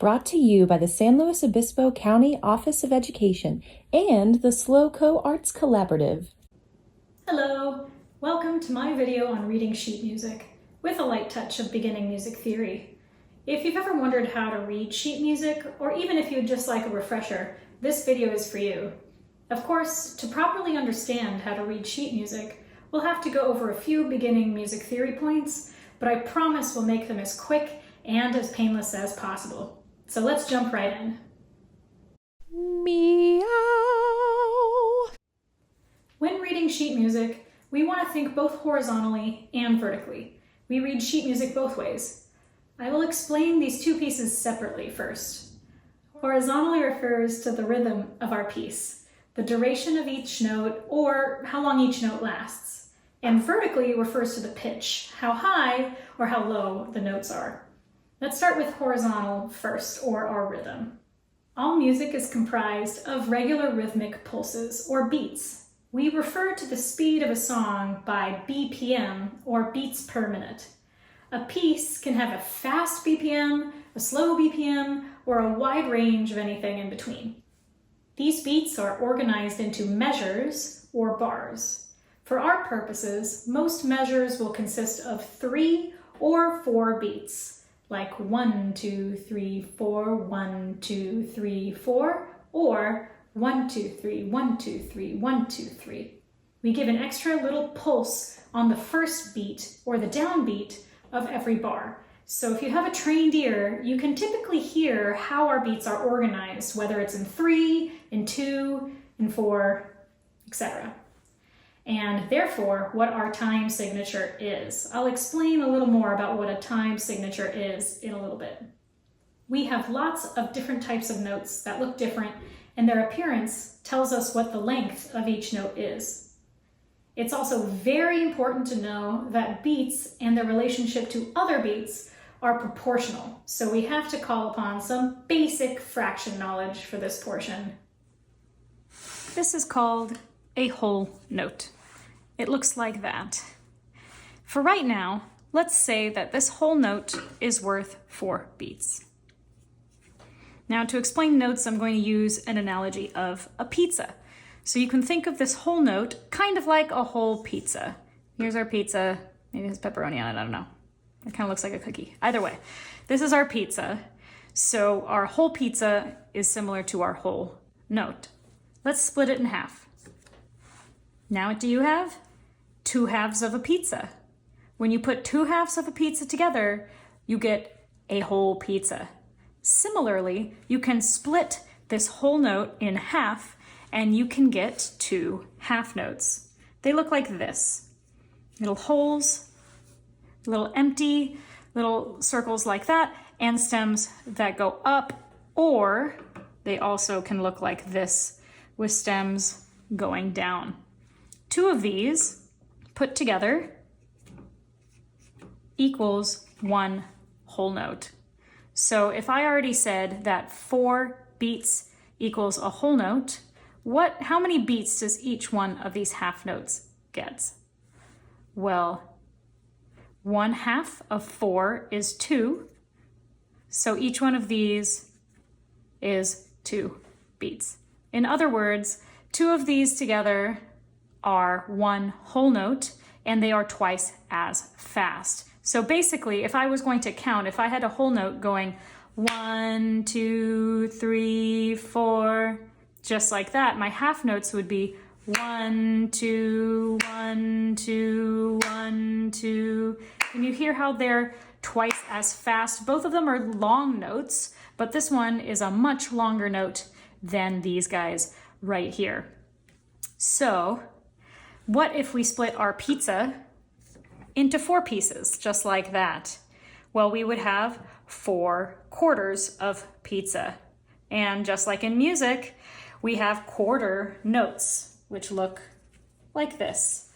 brought to you by the San Luis Obispo County Office of Education and the SLOCO Arts Collaborative. Hello, welcome to my video on reading sheet music, with a light touch of beginning music theory. If you've ever wondered how to read sheet music, or even if you'd just like a refresher, this video is for you. Of course, to properly understand how to read sheet music, we'll have to go over a few beginning music theory points, but I promise we'll make them as quick and as painless as possible. So let's jump right in. Meow. When reading sheet music, we want to think both horizontally and vertically. We read sheet music both ways. I will explain these two pieces separately first. Horizontally refers to the rhythm of our piece, the duration of each note, or how long each note lasts. And vertically refers to the pitch, how high or how low the notes are. Let's start with horizontal first, or our rhythm. All music is comprised of regular rhythmic pulses, or beats. We refer to the speed of a song by BPM, or beats per minute. A piece can have a fast BPM, a slow BPM, or a wide range of anything in between. These beats are organized into measures, or bars. For our purposes, most measures will consist of 3 or 4 beats, like 1, 2, 3, 4, 1, 2, 3, 4, or 1, 2, 3, 1, 2, 3, 1, 2, 3. We give an extra little pulse on the first beat or the downbeat of every bar. So if you have a trained ear, you can typically hear how our beats are organized, whether it's in 3, in 2, in 4, etc. And therefore, what our time signature is. I'll explain a little more about what a time signature is in a little bit. We have lots of different types of notes that look different, and their appearance tells us what the length of each note is. It's also very important to know that beats and their relationship to other beats are proportional, so we have to call upon some basic fraction knowledge for this portion. This is called a whole note. It looks like that. For right now, let's say that this whole note is worth 4 beats. Now, to explain notes, I'm going to use an analogy of a pizza. So you can think of this whole note kind of like a whole pizza. Here's our pizza. Maybe it has pepperoni on it, I don't know. It kind of looks like a cookie. Either way, this is our pizza. So our whole pizza is similar to our whole note. Let's split it in half. Now what do you have? 2 halves of a pizza. When you put 2 halves of a pizza together, you get a whole pizza. Similarly, you can split this whole note in half and you can get 2 half notes. They look like this. Little holes, little empty, little circles like that, and stems that go up, or they also can look like this with stems going down. 2 of these put together equals 1 whole note. So if I already said that 4 beats equals a whole note, how many beats does each one of these half notes get? Well, 1/2 of 4 is 2, so each one of these is 2 beats. In other words, 2 of these together are 1 whole note, and they are twice as fast. So basically, if I was going to count, if I had a whole note going 1, 2, 3, 4, just like that, my half notes would be 1, 2, 1, 2, 1, 2. Can you hear how they're twice as fast? Both of them are long notes, but this one is a much longer note than these guys right here. So, what if we split our pizza into 4 pieces, just like that? Well, we would have 4 quarters of pizza. And just like in music, we have quarter notes, which look like this.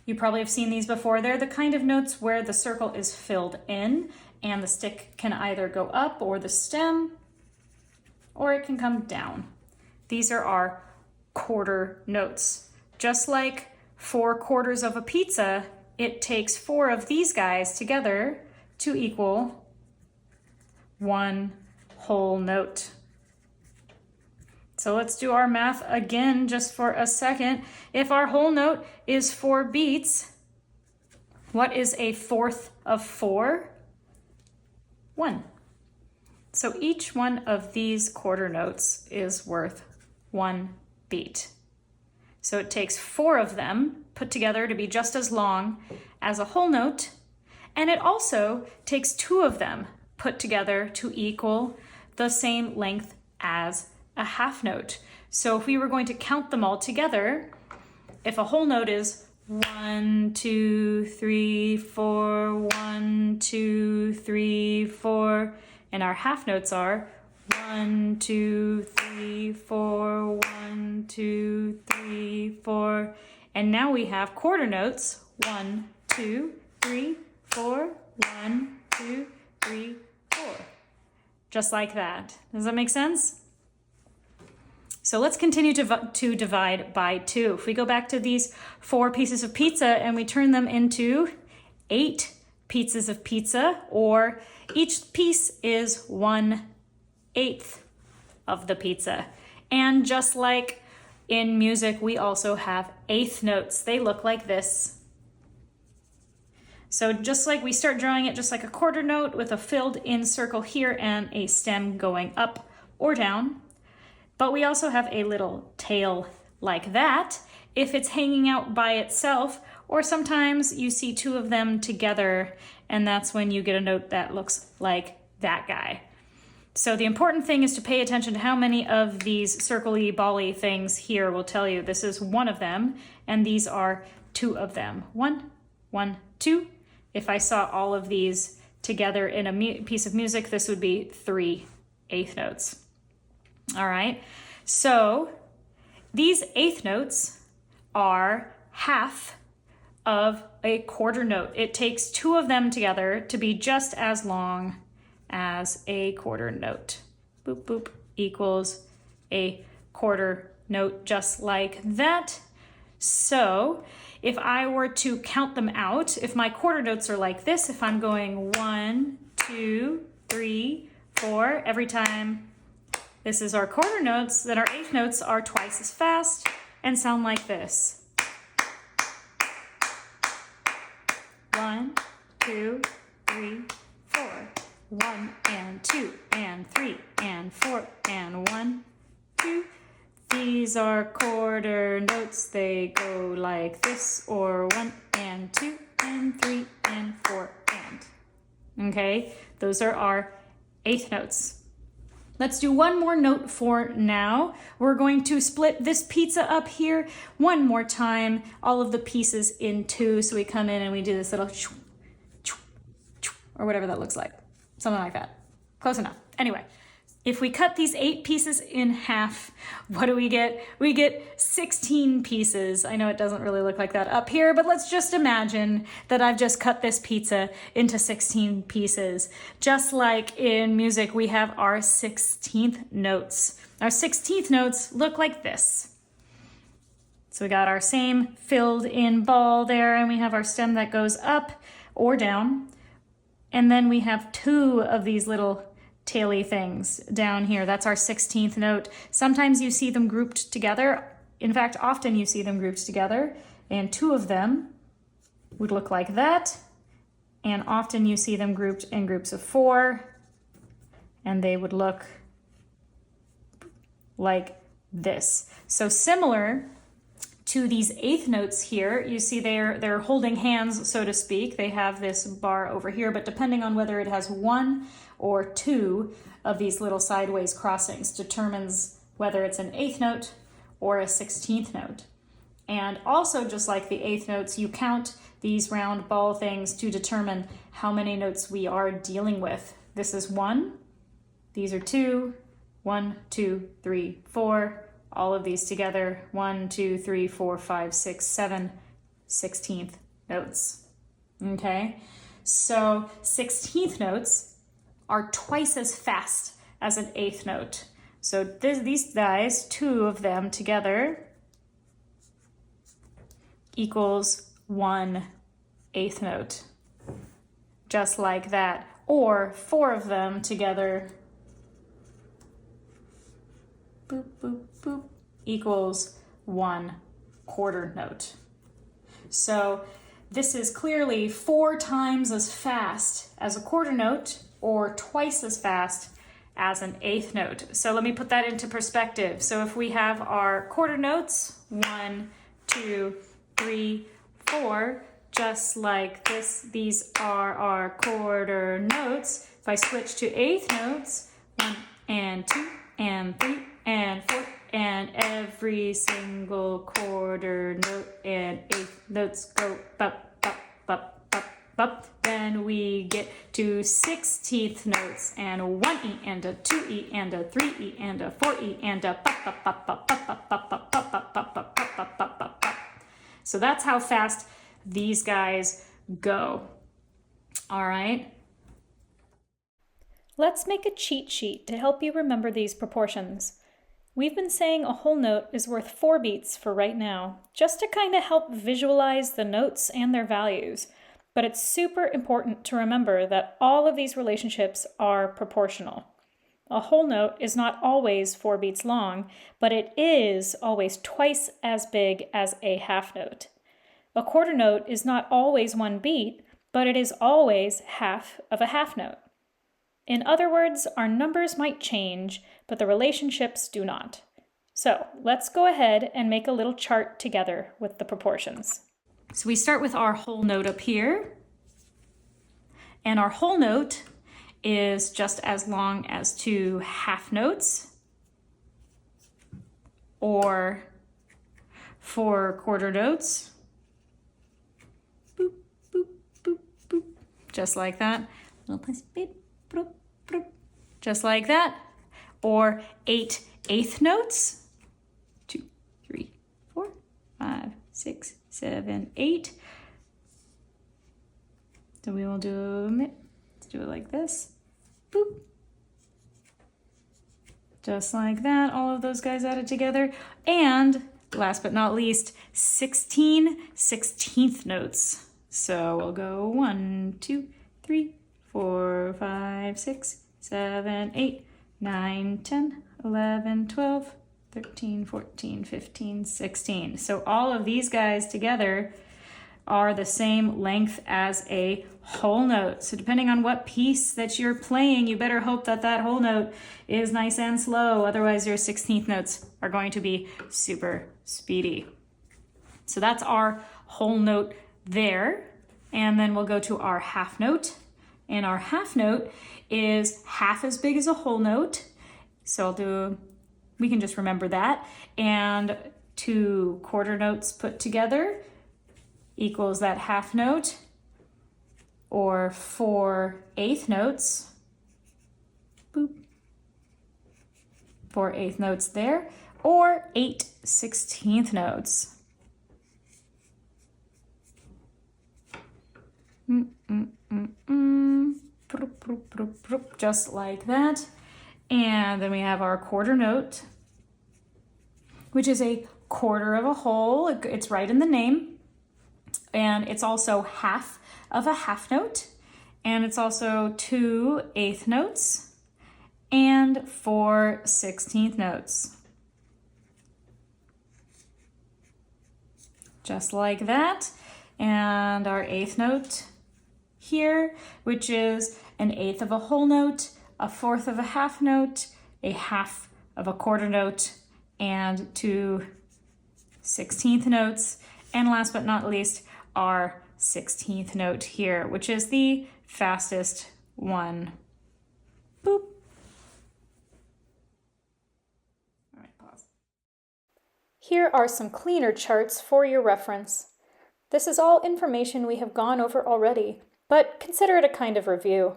You probably have seen these before. They're the kind of notes where the circle is filled in and the stick can either go up, or the stem, or it can come down. These are our quarter notes. Just like 4 quarters of a pizza, it takes 4 of these guys together to equal 1 whole note. So let's do our math again just for a second. If our whole note is 4 beats, what is a fourth of 4? 1. So each one of these quarter notes is worth 1 beat. So it takes 4 of them put together to be just as long as a whole note, and it also takes 2 of them put together to equal the same length as a half note. So if we were going to count them all together, if a whole note is 1, 2, 3, 4, 1, 2, 3, 4, and our half notes are 1, 2, 3, 4, 1, 2, 3, 4, and now we have quarter notes 1, 2, 3, 4, 1, 2, 3, 4. Just like that. Does that make sense? So let's continue to divide by 2. If we go back to these 4 pieces of pizza and we turn them into 8 pieces of pizza, or each piece is 1/8 of the pizza. And just like in music, we also have eighth notes. They look like this. So just like we start drawing it just like a quarter note with a filled in circle here and a stem going up or down. But we also have a little tail like that if it's hanging out by itself, or sometimes you see 2 of them together and that's when you get a note that looks like that guy. So the important thing is to pay attention to how many of these circle-y, ball-y things here will tell you this is 1 of them, and these are 2 of them. 1, 1, 2. If I saw all of these together in a piece of music, this would be 3 eighth notes. All right, so these eighth notes are half of a quarter note. It takes 2 of them together to be just as long as a quarter note. Boop, boop, equals a quarter note, just like that. So if I were to count them out, if my quarter notes are like this, if I'm going 1, 2, 3, 4, every time this is our quarter notes, then our eighth notes are twice as fast and sound like this. 1, 2, 3, 4. 1 and 2 and 3 and 4 and 1, 2. These are quarter notes. They go like this, or 1 and 2 and 3 and 4 and. Okay, those are our eighth notes. Let's do one more note for now. We're going to split this pizza up here one more time, all of the pieces in 2. So we come in and we do this little or whatever that looks like. Something like that. Close enough. Anyway, if we cut these 8 pieces in half, what do we get? We get 16 pieces. I know it doesn't really look like that up here, but let's just imagine that I've just cut this pizza into 16 pieces. Just like in music, we have our 16th notes. Our 16th notes look like this. So we got our same filled in ball there, and we have our stem that goes up or down. And then we have 2 of these little taily things down here. That's our 16th note. Sometimes you see them grouped together. In fact, often you see them grouped together, and 2 of them would look like that. And often you see them grouped in groups of 4, and they would look like this. So similar to these eighth notes here, you see they're holding hands, so to speak. They have this bar over here, but depending on whether it has 1 or 2 of these little sideways crossings determines whether it's an eighth note or a 16th note. And also, just like the eighth notes, you count these round ball things to determine how many notes we are dealing with. This is 1, these are 2, 1, 2, 3, 4, all of these together, 1, 2, 3, 4, 5, 6, 7, 16th notes. Okay, so 16th notes are twice as fast as an eighth note. So these guys, 2 of them together equals 1 eighth note, just like that. Or 4 of them together boop, boop, boop, equals 1 quarter note. So this is clearly 4 times as fast as a quarter note or twice as fast as an eighth note. So let me put that into perspective. So if we have our quarter notes, 1, 2, 3, 4, just like this, these are our quarter notes. If I switch to eighth notes, 1 and 2 and 3 and 4, and every single quarter note and eighth notes go bop, bop, bop, bop, bop. Then we get to 16th notes and 1E and a 2E and a 3E and a 4E and a bop, bop, bop, bop, bop, bop, bop, bop, bop, bop, bop, bop, bop, bop, bop, bop. So that's how fast these guys go. All right. Let's make a cheat sheet to help you remember these proportions. We've been saying a whole note is worth 4 beats for right now, just to kind of help visualize the notes and their values. But it's super important to remember that all of these relationships are proportional. A whole note is not always 4 beats long, but it is always twice as big as a half note. A quarter note is not always 1 beat, but it is always half of a half note. In other words, our numbers might change, but the relationships do not. So let's go ahead and make a little chart together with the proportions. So we start with our whole note up here. And our whole note is just as long as 2 half notes or 4 quarter notes. Boop, boop, boop, boop. Just like that. Little place, beep, boop, boop. Just like that. Or 8 eighth notes. 2, 3, 4, 5, 6, 7, 8. So we will let's do it like this. Boop. Just like that, all of those guys added together. And last but not least, 16 16th notes. So we'll go 1, 2, 3, 4, 5, 6, 7, 8, 9, 10, 11, 12, 13, 14, 15, 16. So all of these guys together are the same length as a whole note. So depending on what piece that you're playing, you better hope that that whole note is nice and slow. Otherwise, your 16th notes are going to be super speedy. So that's our whole note there. And then we'll go to our half note. And our half note is half as big as a whole note. So we can just remember that. And 2 quarter notes put together equals that half note, or 4 eighth notes. Boop. 4 eighth notes there, or 8 16th notes. Just like that. And then we have our quarter note, which is a quarter of a whole. It's right in the name. And it's also half of a half note. And it's also 2 eighth notes and 4 16th notes. Just like that. And our eighth note here, which is an eighth of a whole note, a fourth of a half note, a half of a quarter note, and 2 16th notes. And last but not least, our 16th note here, which is the fastest one. Boop. All right, pause. Here are some cleaner charts for your reference. This is all information we have gone over already, but consider it a kind of review.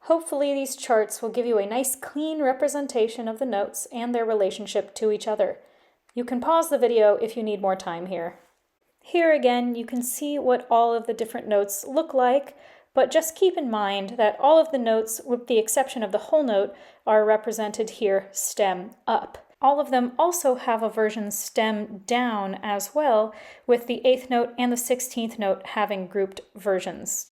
Hopefully these charts will give you a nice clean representation of the notes and their relationship to each other. You can pause the video if you need more time here. Here again, you can see what all of the different notes look like, but just keep in mind that all of the notes, with the exception of the whole note, are represented here stem up. All of them also have a version stem down as well, with the 8th note and the 16th note having grouped versions.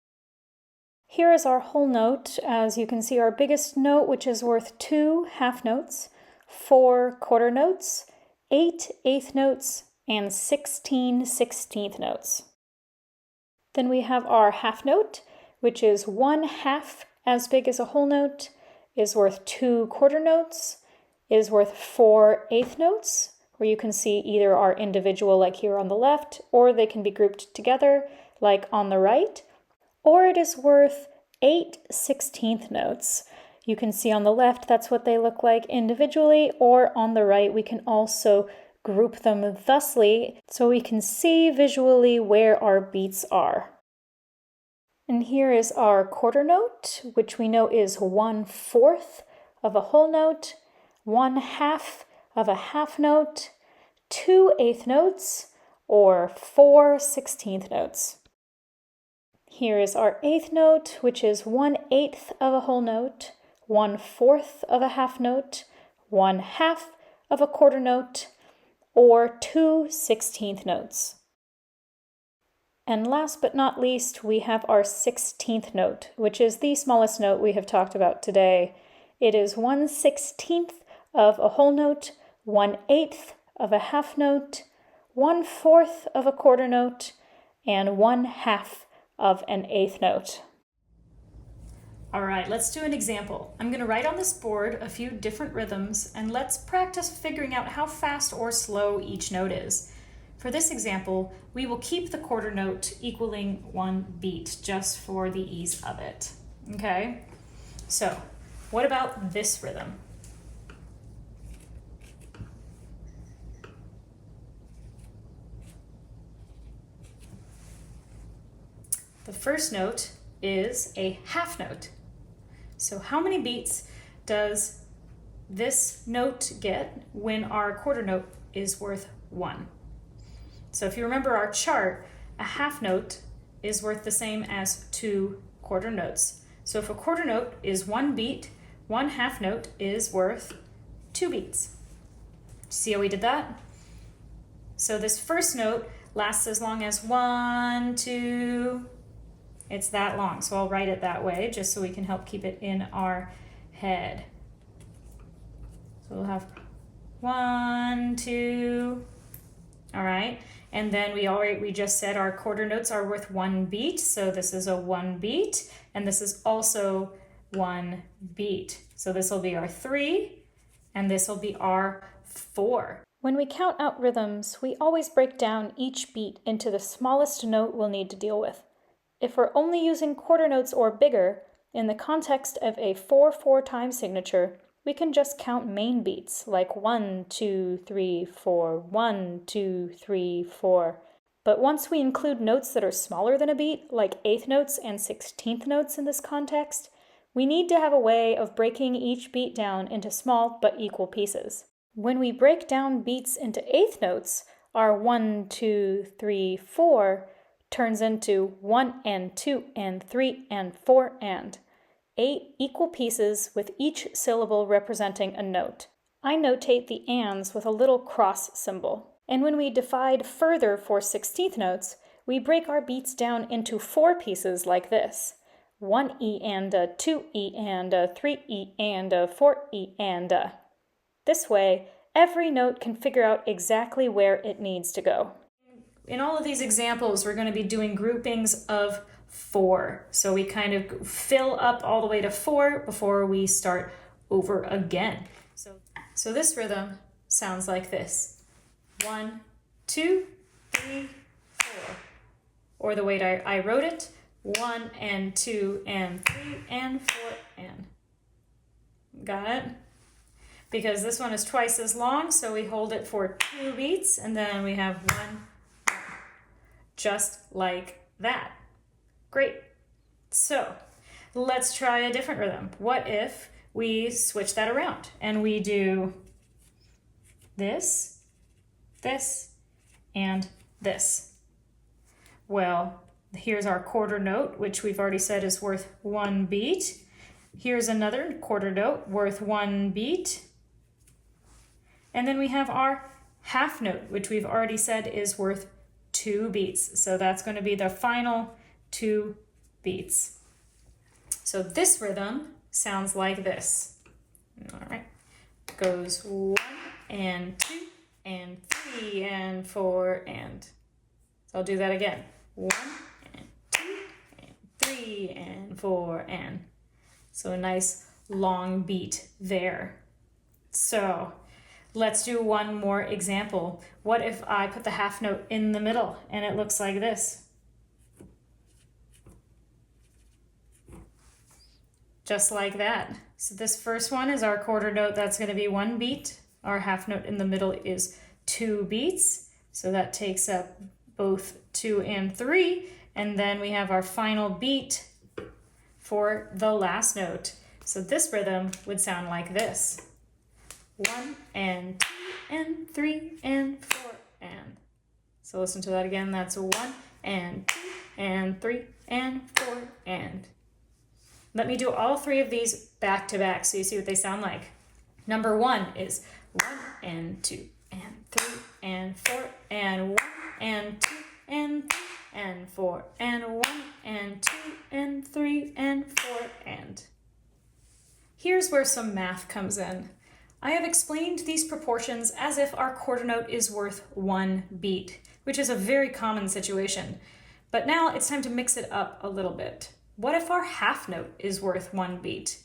Here is our whole note. As you can see, our biggest note, which is worth 2 half notes, 4 quarter notes, 8 eighth notes, and 16 16th notes. Then we have our half note, which is 1/2 as big as a whole note, is worth 2 quarter notes, is worth 4 eighth notes, where you can see either are individual like here on the left, or they can be grouped together like on the right, or it is worth 8 16th notes. You can see on the left that's what they look like individually, or on the right we can also group them thusly so we can see visually where our beats are. And here is our quarter note, which we know is 1/4 of a whole note, 1/2 of a half note, 2 eighth notes, or 4 16th notes. Here is our eighth note, which is 1/8 of a whole note, 1/4 of a half note, 1/2 of a quarter note, or 2 16th notes. And last but not least, we have our 16th note, which is the smallest note we have talked about today. It is 1/16 of a whole note, 1/8 of a half note, 1/4 of a quarter note, and 1/2 of an eighth note. All right, let's do an example. I'm going to write on this board a few different rhythms, and let's practice figuring out how fast or slow each note is. For this example, we will keep the quarter note equaling 1 beat just for the ease of it. Okay, so what about this rhythm? The first note is a half note. So how many beats does this note get when our quarter note is worth 1? So if you remember our chart, a half note is worth the same as 2 quarter notes. So if a quarter note is 1 beat, 1 half note is worth 2 beats. See how we did that? So this first note lasts as long as 1, 2, it's that long. So I'll write it that way just so we can help keep it in our head. So we'll have 1, 2, all right. And then we just said our quarter notes are worth 1 beat. So this is a 1 beat, and this is also 1 beat. So this will be our 3, and this will be our 4. When we count out rhythms, we always break down each beat into the smallest note we'll need to deal with. If we're only using quarter notes or bigger, in the context of a 4/4 time signature, we can just count main beats like 1, 2, 3, 4, 1, 2, 3, 4. But once we include notes that are smaller than a beat, like eighth notes and 16th notes in this context, we need to have a way of breaking each beat down into small but equal pieces. When we break down beats into eighth notes, our 1, 2, 3, 4 turns into 1 and 2 and 3 and 4 and 8 equal pieces with each syllable representing a note. I notate the ands with a little cross symbol. And when we divide further for 16th notes, we break our beats down into 4 pieces like this. 1 E and a, 2 E and a, 3 E and a, 4 E and a. This way, every note can figure out exactly where it needs to go. In all of these examples, we're going to be doing groupings of 4. So we kind of fill up all the way to 4 before we start over again. So this rhythm sounds like this. 1, 2, 3, 4. Or the way I wrote it, 1 and 2 and 3 and 4 and. Got it? Because this one is twice as long, so we hold it for 2 beats, and then we have 1, just like that. Great. So let's try a different rhythm. What if we switch that around and we do this, this, and this? Well, here's our quarter note, which we've already said is worth 1 beat. Here's another quarter note worth 1 beat. And then we have our half note, which we've already said is worth 2 beats. So that's going to be the final 2 beats. So this rhythm sounds like this. All right. goes 1 and 2 and 3 and 4 and. So I'll do that again. 1 and 2 and 3 and 4 and. So a nice long beat there. So let's do one more example. What if I put the half note in the middle and it looks like this? Just like that. So this first one is our quarter note. That's going to be 1 beat. Our half note in the middle is 2 beats. So that takes up both 2 and 3. And then we have our final beat for the last note. So this rhythm would sound like this. 1 and 2 and 3 and 4 and. So listen to that again. That's 1 and 2 and 3 and 4 and. Let me do all 3 of these back to back so you see what they sound like. Number 1 is 1 and 2 and 3 and 4 and 1 and 2 and 3 and 4 and 1 and 2 and 3 and 4 and. Here's where some math comes in. I have explained these proportions as if our quarter note is worth 1 beat, which is a very common situation. But now it's time to mix it up a little bit. What if our half note is worth 1 beat?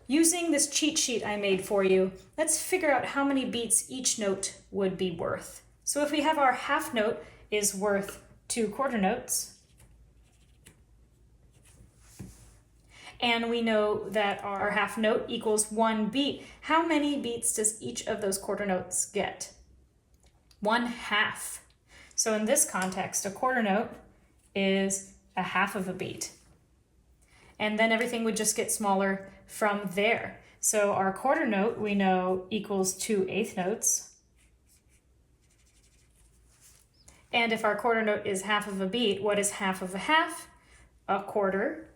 Using this cheat sheet I made for you, let's figure out how many beats each note would be worth. So if we have our half note is worth 2 quarter notes, and we know that our half note equals 1 beat, how many beats does each of those quarter notes get? 1/2. So in this context, a quarter note is a half of a beat. And then everything would just get smaller from there. So our quarter note, we know, equals 2 eighth notes. And if our quarter note is half of a beat, what is half of a half? A quarter.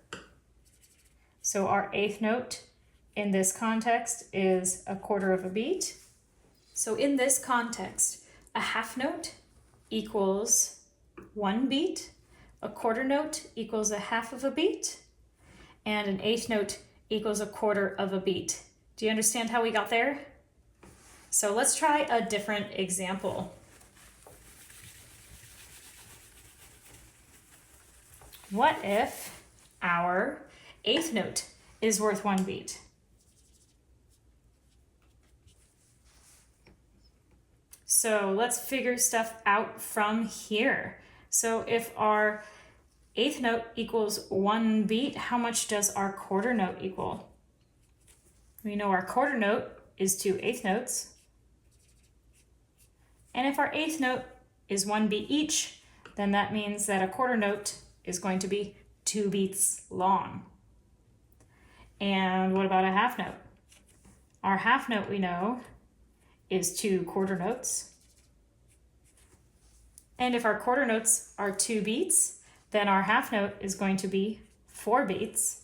So our eighth note in this context is a quarter of a beat. So in this context, a half note equals 1 beat, a quarter note equals a half of a beat, and an eighth note equals a quarter of a beat. Do you understand how we got there? So let's try a different example. What if our eighth note is worth 1 beat? So let's figure stuff out from here. So if our eighth note equals 1 beat, how much does our quarter note equal? We know our quarter note is 2 eighth notes. And if our eighth note is 1 beat each, then that means that a quarter note is going to be 2 beats long. And what about a half note? Our half note, we know, is 2 quarter notes. And if our quarter notes are 2 beats, then our half note is going to be 4 beats.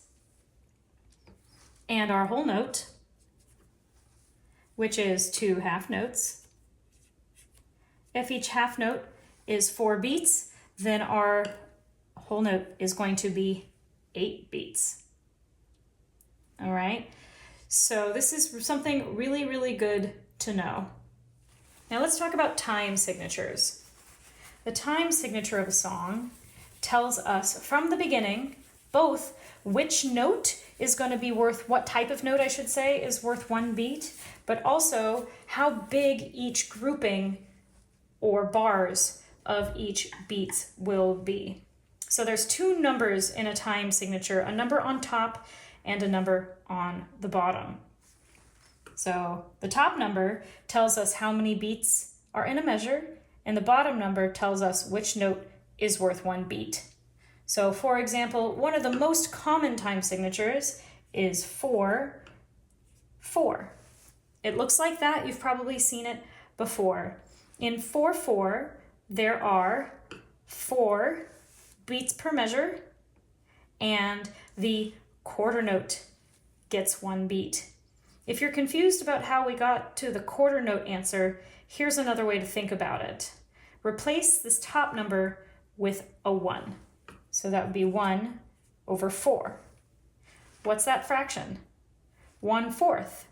And our whole note, which is 2 half notes, if each half note is 4 beats, then our whole note is going to be 8 beats. All right, so this is something really, really good to know. Now let's talk about time signatures. The time signature of a song tells us from the beginning both which note is going to be worth, what type of note I should say is worth 1 beat, but also how big each grouping or bars of each beat will be. So there's 2 numbers in a time signature, a number on top and a number on the bottom. So the top number tells us how many beats are in a measure, and the bottom number tells us which note is worth 1 beat. So for example, one of the most common time signatures is 4/4. It looks like that. You've probably seen it before. In 4/4, there are 4 beats per measure, and the quarter note gets 1 beat. If you're confused about how we got to the quarter note answer, here's another way to think about it. Replace this top number with a 1. So that would be 1/4. What's that fraction? 1/4,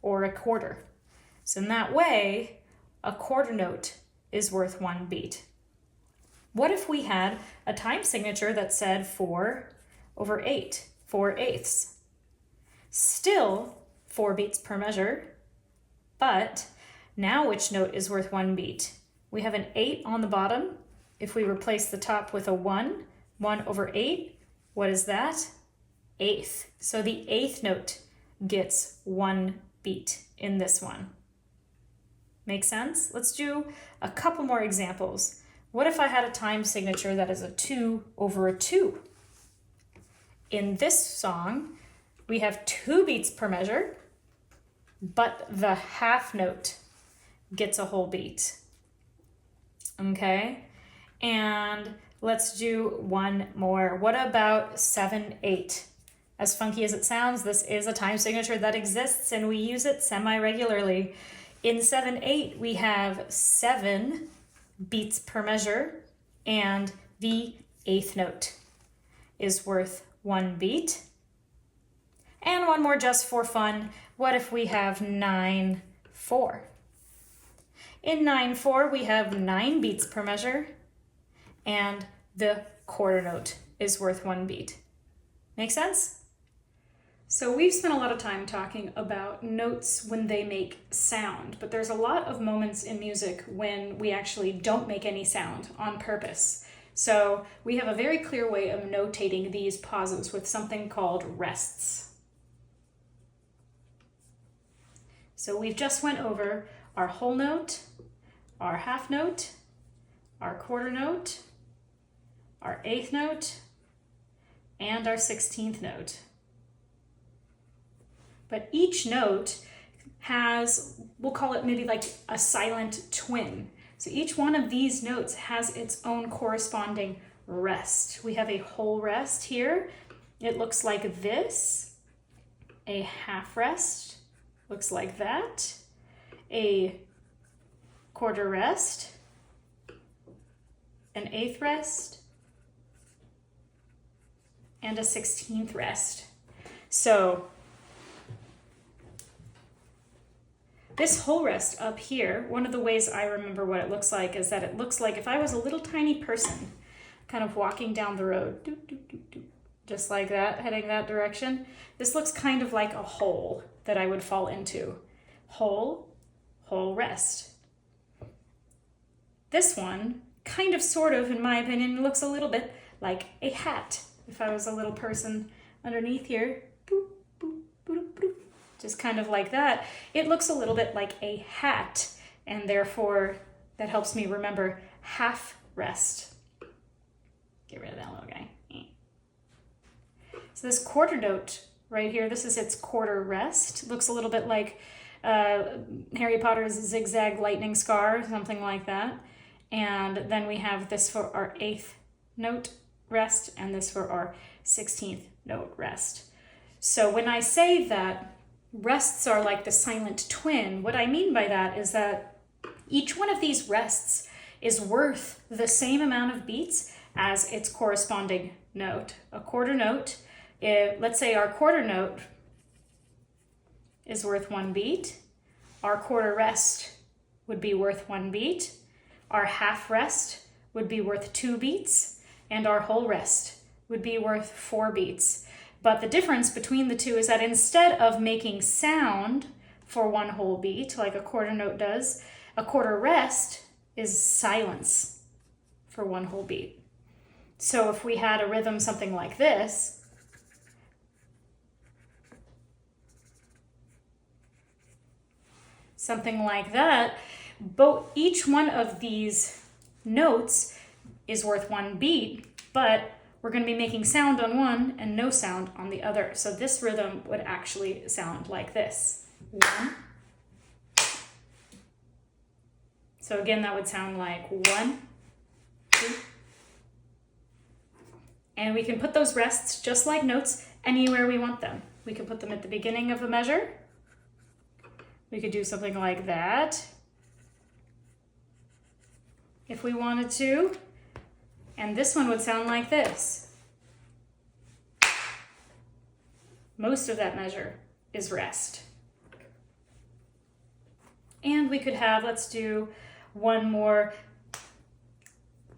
or a quarter. So in that way, a quarter note is worth 1 beat. What if we had a time signature that said 4/8, 4/8? Still 4 beats per measure, but now which note is worth 1 beat? We have an 8 on the bottom. If we replace the top with a 1, 1/8, what is that? Eighth. So the eighth note gets 1 beat in this one. Make sense? Let's do a couple more examples. What if I had a time signature that is a 2/2? In this song, we have 2 beats per measure, but the half note gets a whole beat. Okay? And let's do one more. What about 7/8? As funky as it sounds, this is a time signature that exists and we use it semi-regularly. In 7/8, we have 7 beats per measure, and the 8th note is worth 1 beat. And one more just for fun. What if we have 9/4? In 9/4, we have 9 beats per measure, and the quarter note is worth 1 beat. Make sense? So we've spent a lot of time talking about notes when they make sound, but there's a lot of moments in music when we actually don't make any sound on purpose. So we have a very clear way of notating these pauses with something called rests. So we've just went over our whole note, our half note, our quarter note, our 8th note, and our 16th note. But each note has, we'll call it maybe like a silent twin. So each one of these notes has its own corresponding rest. We have a whole rest here. It looks like this. A half rest looks like that. A quarter rest. An 8th rest. And a 16th rest. So this whole rest up here, one of the ways I remember what it looks like is that it looks like if I was a little tiny person kind of walking down the road, just like that, heading that direction. This looks kind of like a hole that I would fall into. Whole rest. This one, kind of sort of, in my opinion, looks a little bit like a hat. If I was a little person underneath here, boop, boop, boop, boop. Just kind of like that. It looks a little bit like a hat, and therefore that helps me remember half rest. Get rid of that little guy. So this quarter note right here, this is its quarter rest. Looks a little bit like Harry Potter's zigzag lightning scar, something like that. And then we have this for our 8th note rest, and this for our 16th note rest. So when I say that rests are like the silent twin, what I mean by that is that each one of these rests is worth the same amount of beats as its corresponding note. A quarter note, let's say our quarter note is worth 1 beat. Our quarter rest would be worth 1 beat. Our half rest would be worth 2 beats. And our whole rest would be worth 4 beats. But the difference between the two is that instead of making sound for 1 whole beat, like a quarter note does, a quarter rest is silence for 1 whole beat. So if we had a rhythm something like this, something like that, each one of these notes is worth 1 beat, but we're going to be making sound on one and no sound on the other. So this rhythm would actually sound like this. 1. So again, that would sound like 1, 2. And we can put those rests, just like notes, anywhere we want them. We can put them at the beginning of a measure. We could do something like that if we wanted to. And this one would sound like this. Most of that measure is rest. And we could have, let's do one more.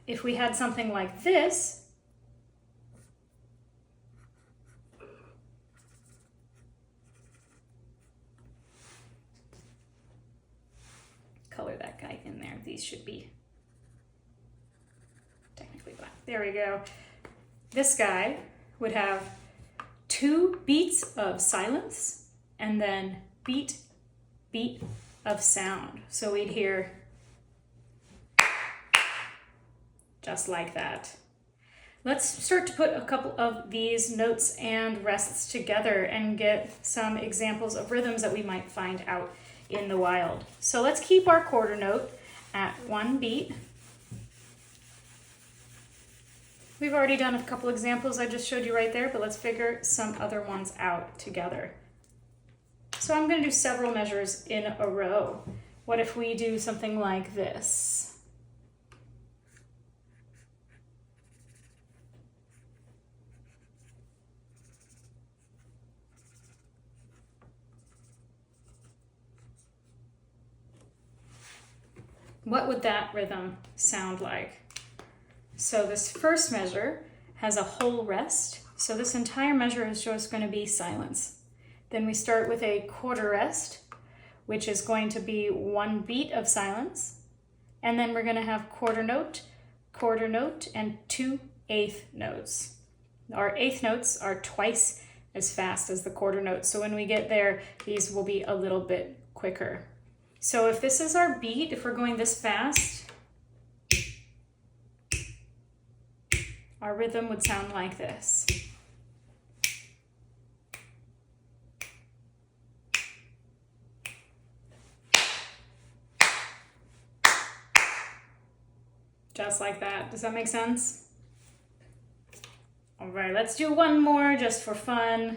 If we had something like this, color that guy in there. These should be technically black. There we go. This guy would have 2 beats of silence and then beat of sound. So we'd hear just like that. Let's start to put a couple of these notes and rests together and get some examples of rhythms that we might find out in the wild. So let's keep our quarter note at 1 beat. We've already done a couple examples I just showed you right there, but let's figure some other ones out together. So I'm going to do several measures in a row. What if we do something like this? What would that rhythm sound like? So this first measure has a whole rest. So this entire measure is just going to be silence. Then we start with a quarter rest, which is going to be 1 beat of silence. And then we're going to have quarter note, and 2 eighth notes. Our eighth notes are twice as fast as the quarter notes. So when we get there, these will be a little bit quicker. So if this is our beat, if we're going this fast, our rhythm would sound like this. Just like that. Does that make sense? All right, let's do one more just for fun.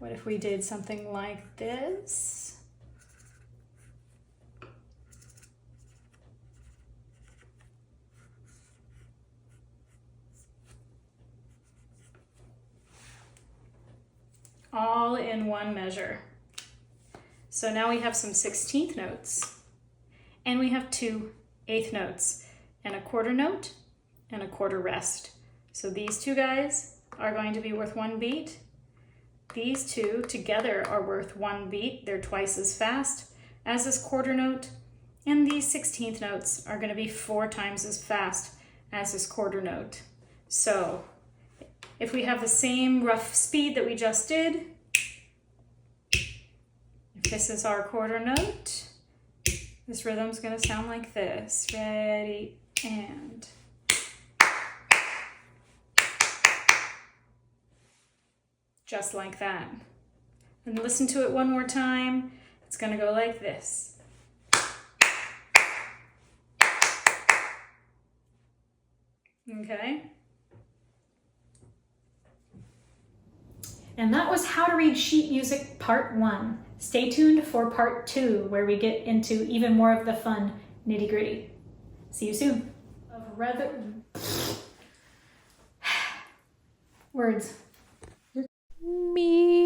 What if we did something like this? All in one measure. So now we have some 16th notes, and we have 2 eighth notes, and a quarter note, and a quarter rest. So these 2 guys are going to be worth 1 beat. These 2 together are worth 1 beat. They're twice as fast as this quarter note. And these 16th notes are going to be 4 times as fast as this quarter note. So if we have the same rough speed that we just did, if this is our quarter note, this rhythm's going to sound like this. Ready, and... just like that. And listen to it one more time. It's going to go like this. Okay? And that was How to Read Sheet Music Part 1. Stay tuned for Part 2, where we get into even more of the fun nitty-gritty. See you soon. Words. Me.